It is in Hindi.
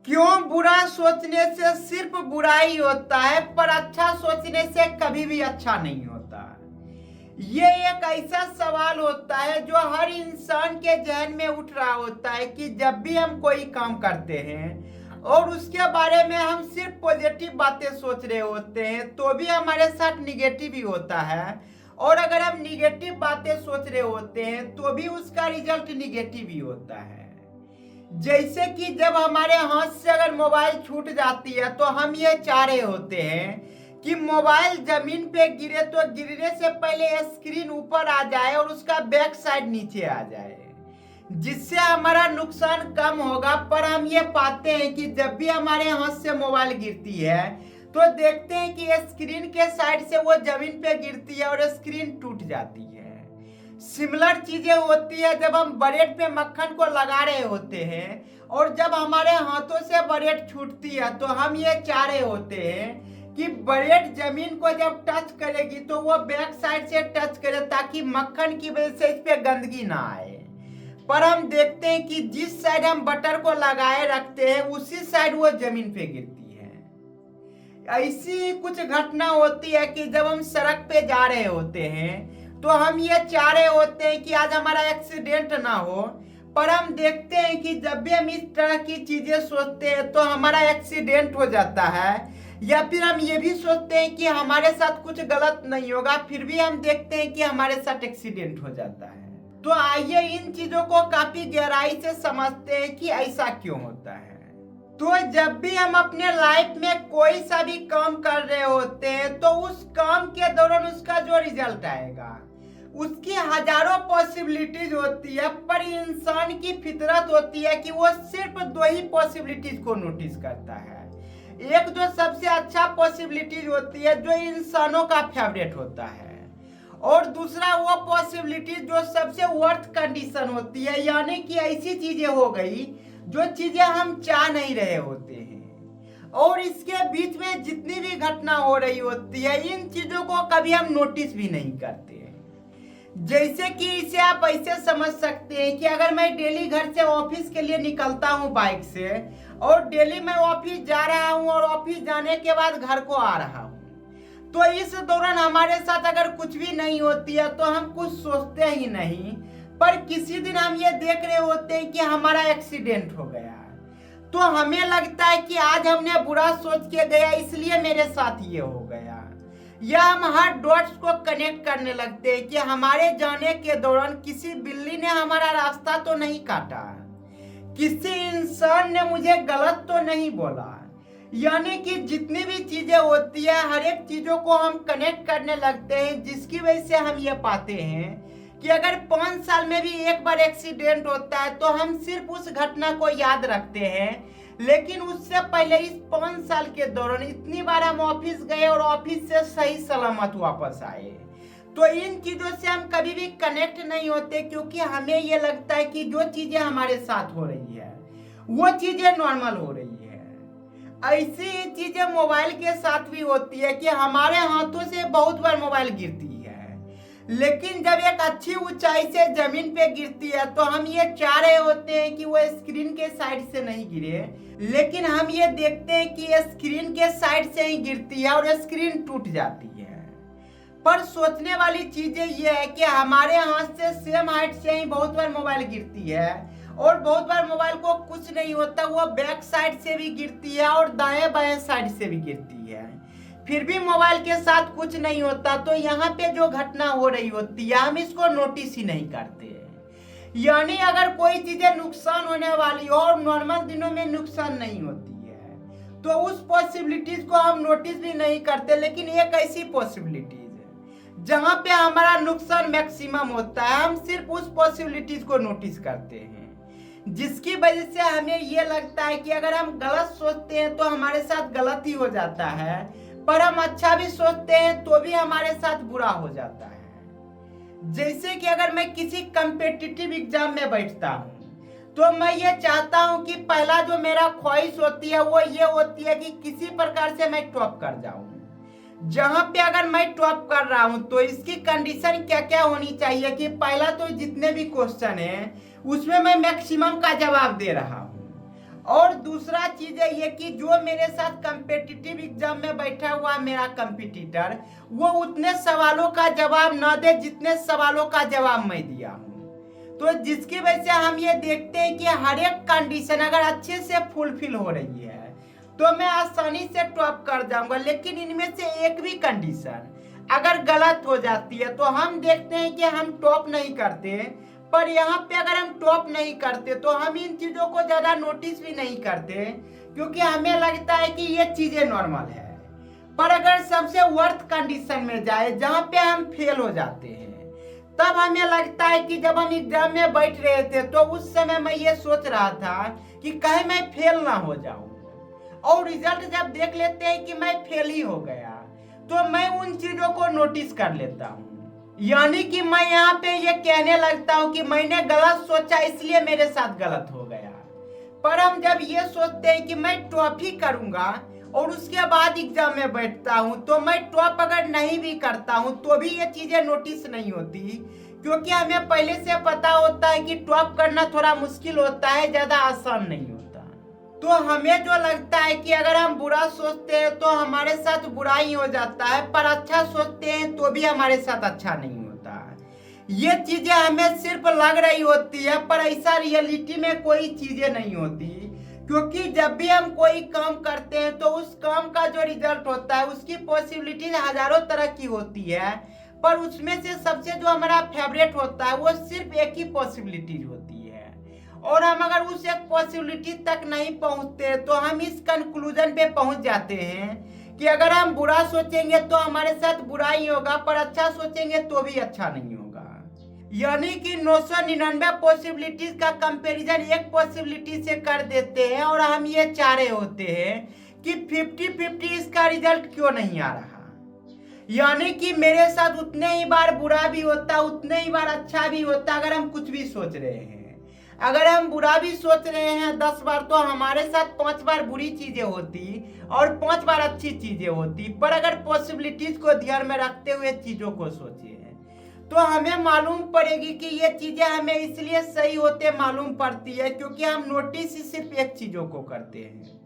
क्यों बुरा सोचने से सिर्फ बुराई होता है, पर अच्छा सोचने से कभी भी अच्छा नहीं होता। ये एक ऐसा सवाल होता है जो हर इंसान के जहन में उठ रहा होता है कि जब भी हम कोई काम करते हैं और उसके बारे में हम सिर्फ पॉजिटिव बातें सोच रहे होते हैं तो भी हमारे साथ निगेटिव ही होता है, और अगर हम निगेटिव बातें सोच रहे होते हैं तो भी उसका रिजल्ट निगेटिव ही होता है। जैसे कि जब हमारे हाथ से अगर मोबाइल छूट जाती है तो हम ये चाह रहे होते हैं कि मोबाइल जमीन पे गिरे तो गिरने से पहले स्क्रीन ऊपर आ जाए और उसका बैक साइड नीचे आ जाए, जिससे हमारा नुकसान कम होगा। पर हम ये पाते हैं कि जब भी हमारे हाथ से मोबाइल गिरती है तो देखते हैं कि स्क्रीन के साइड से वो जमीन पे गिरती है और स्क्रीन टूट जाती है। सिमिलर चीजें होती है जब हम ब्रेड पे मक्खन को लगा रहे होते हैं और जब हमारे हाथों से ब्रेड छूटती है तो हम ये चाह रहे होते हैं कि ब्रेड जमीन को जब टच करेगी तो वो बैक साइड से टच करे ताकि मक्खन की वजह से इस पे गंदगी ना आए। पर हम देखते हैं कि जिस साइड हम बटर को लगाए रखते हैं उसी साइड वो जमीन पे गिरती है। ऐसी कुछ घटना होती है कि जब हम सड़क पे जा रहे होते हैं तो हम ये चाह रहे होते हैं कि आज हमारा एक्सीडेंट ना हो, पर हम देखते हैं कि जब भी हम इस तरह की चीजें सोचते हैं तो हमारा एक्सीडेंट हो जाता है, या फिर हम ये भी सोचते हैं कि हमारे साथ कुछ गलत नहीं होगा फिर भी हम देखते हैं कि हमारे साथ एक्सीडेंट हो जाता है। तो आइए इन चीजों को काफी गहराई से समझते हैं कि ऐसा क्यों होता है। तो जब भी हम अपने लाइफ में कोई सा भी काम कर रहे होते हैं तो उस काम के दौरान उसका जो रिजल्ट आएगा उसकी हजारों पॉसिबिलिटीज होती है, पर इंसान की फितरत होती है कि वो सिर्फ दो ही पॉसिबिलिटीज को नोटिस करता है। एक जो सबसे अच्छा पॉसिबिलिटीज होती है जो इंसानों का फेवरेट होता है, और दूसरा वो पॉसिबिलिटी जो सबसे वर्स्ट कंडीशन होती है, यानी कि ऐसी चीजें हो गई जो चीजें हम चाह नहीं रहे होते हैं। और इसके बीच में जितनी भी घटना हो रही होती है इन चीजों को कभी हम नोटिस भी नहीं करते। जैसे कि इसे आप ऐसे समझ सकते हैं कि अगर मैं डेली घर से ऑफिस के लिए निकलता हूं बाइक से, और डेली मैं ऑफिस जा रहा हूं और ऑफिस जाने के बाद घर को आ रहा हूं, तो इस दौरान हमारे साथ अगर कुछ भी नहीं होती है तो हम कुछ सोचते ही नहीं, पर किसी दिन हम ये देख रहे होते हैं कि हमारा एक्सीडेंट हो गया, तो हमें लगता है कि आज हमने बुरा सोच के गया इसलिए मेरे साथ ये हो गया। या हम हर डॉट्स को कनेक्ट करने लगते हैं कि हमारे जाने के दौरान किसी बिल्ली ने हमारा रास्ता तो नहीं काटा, किसी इंसान ने मुझे गलत तो नहीं बोला। यानी कि जितनी भी चीजें होती है हर एक चीजों को हम कनेक्ट करने लगते हैं, जिसकी वजह से हम ये पाते हैं कि अगर 5 साल में भी एक बार एक्सीडेंट होता है तो हम सिर्फ उस घटना को याद रखते हैं, लेकिन उससे पहले इस 5 साल के दौरान इतनी बार हम ऑफिस गए और ऑफिस से सही सलामत वापस आए। तो इन चीजों से हम कभी भी कनेक्ट नहीं होते, क्योंकि हमें ये लगता है कि जो चीजें हमारे साथ हो रही है वो चीजें नॉर्मल हो रही है। ऐसी चीजें मोबाइल के साथ भी होती है कि हमारे हाथों से बहुत बार मोबाइल गिरती है, लेकिन जब एक अच्छी ऊंचाई से जमीन पे गिरती है तो हम ये चाह रहे होते हैं कि वो स्क्रीन के साइड से नहीं गिरे, लेकिन हम ये देखते हैं कि स्क्रीन के साइड से ही गिरती है और स्क्रीन टूट जाती है। पर सोचने वाली चीजें ये है कि हमारे हाथ से सेम हाइट से ही बहुत बार मोबाइल गिरती है, और बहुत बार मोबाइल को कुछ नहीं होता, वो बैक साइड से भी गिरती है और दाएं बाएं साइड से भी गिरती है, फिर भी मोबाइल के साथ कुछ नहीं होता। तो यहाँ पे जो घटना हो रही होती है हम इसको नोटिस ही नहीं करते। यानी अगर कोई चीजें नुकसान होने वाली हो और नॉर्मल दिनों में नुकसान नहीं होती है तो उस पॉसिबिलिटीज को हम नोटिस भी नहीं करते, लेकिन एक ऐसी पॉसिबिलिटीज है जहां पे हमारा नुकसान मैक्सिमम होता है, हम सिर्फ उस पॉसिबिलिटीज को नोटिस करते हैं, जिसकी वजह से हमें ये लगता है कि अगर हम गलत सोचते हैं तो हमारे साथ गलत ही हो जाता है, पर हम अच्छा भी सोचते हैं तो भी हमारे साथ बुरा हो जाता है। जैसे कि अगर मैं किसी कंपेटिटिव एग्जाम में बैठता हूँ तो मैं ये चाहता हूँ कि पहला जो मेरा ख्वाहिश होती है वो ये होती है कि किसी प्रकार से मैं टॉप कर जाऊँ। जहां पे अगर मैं टॉप कर रहा हूं तो इसकी कंडीशन क्या क्या होनी चाहिए कि पहला तो जितने भी क्वेश्चन है उसमें मैं मैक्सिमम का जवाब दे रहा हूं, और दूसरा चीज है ये कि जो मेरे साथ कंपेटिटिव एग्जाम में बैठा हुआ मेरा कंपटीटर, वो उतने सवालों का जवाब न दे जितने सवालों का जवाब मैं दिया हूँ। तो जिसकी वजह से हम ये देखते हैं कि हर एक कंडीशन अगर अच्छे से फुलफिल हो रही है तो मैं आसानी से टॉप कर जाऊंगा, लेकिन इनमें से एक भी कंडीशन अगर गलत हो जाती है तो हम देखते हैं कि हम टॉप नहीं करते। पर यहाँ पे अगर हम टॉप नहीं करते तो हम इन चीजों को ज्यादा नोटिस भी नहीं करते, क्योंकि हमें लगता है कि ये चीजें नॉर्मल है। पर अगर सबसे वर्स्ट कंडीशन में जाए जहाँ पे हम फेल हो जाते हैं, तब हमें लगता है कि जब हम एग्जाम में बैठ रहे थे तो उस समय मैं ये सोच रहा था कि कहीं मैं फेल ना हो जाऊं, और रिजल्ट जब देख लेते हैं कि मैं फेल ही हो गया तो मैं उन चीजों को नोटिस कर लेता हूँ। यानी कि मैं यहाँ पे ये कहने लगता हूँ कि मैंने गलत सोचा इसलिए मेरे साथ गलत हो गया। पर हम जब ये सोचते हैं कि मैं टॉप ही करूंगा और उसके बाद एग्जाम में बैठता हूँ, तो मैं टॉप अगर नहीं भी करता हूँ तो भी ये चीजें नोटिस नहीं होती, क्योंकि हमें पहले से पता होता है कि टॉप करना थोड़ा मुश्किल होता है, ज्यादा आसान नहीं होता। तो हमें जो लगता है कि अगर हम बुरा सोचते हैं तो हमारे साथ बुरा ही हो जाता है, पर अच्छा सोचते हैं तो भी हमारे साथ अच्छा नहीं होता। ये चीजें हमें सिर्फ लग रही होती है, पर ऐसा रियलिटी में कोई चीजें नहीं होती, क्योंकि जब भी हम कोई काम करते हैं तो उस काम का जो रिजल्ट होता है उसकी पॉसिबिलिटी हजारों तरह की होती है, पर उसमें से सबसे जो हमारा फेवरेट होता है वो सिर्फ एक ही पॉसिबिलिटी होती है। और हम अगर उस एक पॉसिबिलिटी तक नहीं पहुंचते तो हम इस कंक्लूजन पे पहुंच जाते हैं कि अगर हम बुरा सोचेंगे तो हमारे साथ बुरा ही होगा, पर अच्छा सोचेंगे तो भी अच्छा नहीं होगा। यानी कि 999 पॉसिबिलिटीज का कंपैरिजन एक पॉसिबिलिटी से कर देते हैं, और हम ये चाह रहे होते हैं कि 50-50 इसका रिजल्ट क्यों नहीं आ रहा। यानी कि मेरे साथ उतने ही बार बुरा भी होता, उतने ही बार अच्छा भी होता अगर हम कुछ भी सोच रहे हैं। अगर हम बुरा भी सोच रहे हैं 10 बार तो हमारे साथ 5 बार बुरी चीजें होती और 5 बार अच्छी चीजें होती। पर अगर पॉसिबिलिटीज को ध्यान में रखते हुए चीजों को सोचे तो हमें मालूम पड़ेगी कि ये चीजें हमें इसलिए सही होते मालूम पड़ती है क्योंकि हम नोटिस ही सिर्फ एक चीजों को करते हैं।